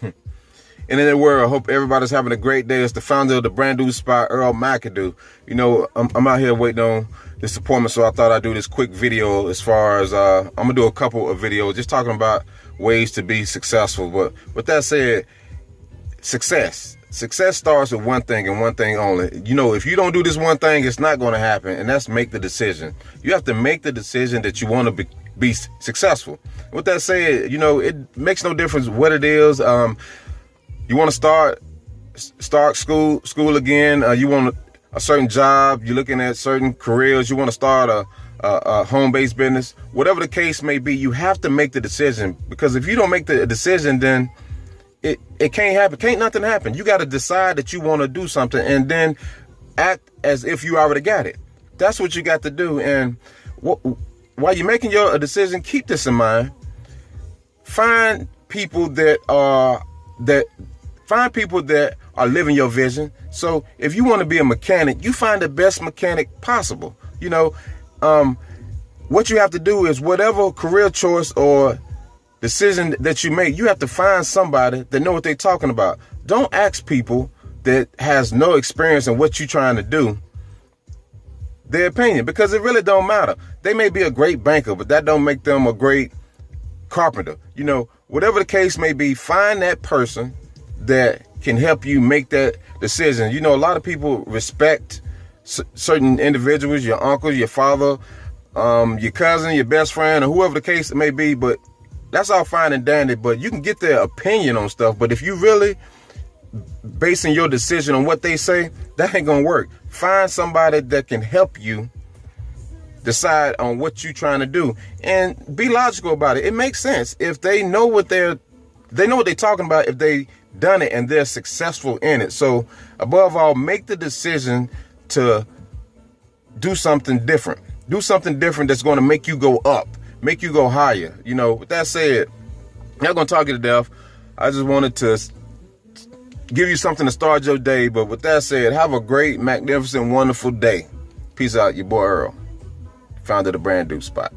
And in the world, I hope everybody's having a great day. It's the founder of the Brand New Spot, Earl McAdoo. You know, I'm out here waiting on this appointment, so I thought I'd do this quick video as far as, I'm going to do a couple of videos just talking about ways to be successful. But with that said, success starts with one thing and one thing only. You know, if you don't do this one thing, it's not going to happen, and that's make the decision. You have to make the decision that you want to be successful. With that said, you know, it makes no difference what it is. You want to start school again. You want a certain job. You're looking at certain careers. You want to start a home-based business. Whatever the case may be, you have to make the decision, because if you don't make the decision, then it can't happen. Can't nothing happen. You got to decide that you want to do something and then act as if you already got it. That's what you got to do. And while you're making your decision, keep this in mind. Find people that are living your vision. So if you want to be a mechanic, you find the best mechanic possible. You know, what you have to do is whatever career choice or decision that you make, you have to find somebody that know what they're talking about. Don't ask people that has no experience in what you're trying to do their opinion, because it really don't matter. They may be a great banker, but that don't make them a great carpenter. You know, whatever the case may be, find that person that can help you make that decision. You know, a lot of people respect certain individuals, your uncle, your father, your cousin, your best friend, or whoever the case may be, but that's all fine and dandy, but you can get their opinion on stuff. But if you really basing your decision on what they say, that ain't gonna work. Find somebody that can help you decide on what you're trying to do, and be logical about it. It makes sense if they know what they're talking about, if they done it and they're successful in it. So above all, make the decision to do something different. Do something different that's going to make you go up, make you go higher. You know, with that said, I'm not going to talk you to death. I just wanted to give you something to start your day. But with that said, have a great, magnificent, wonderful day. Peace out, your boy Earl, founder of the Brand New Spot.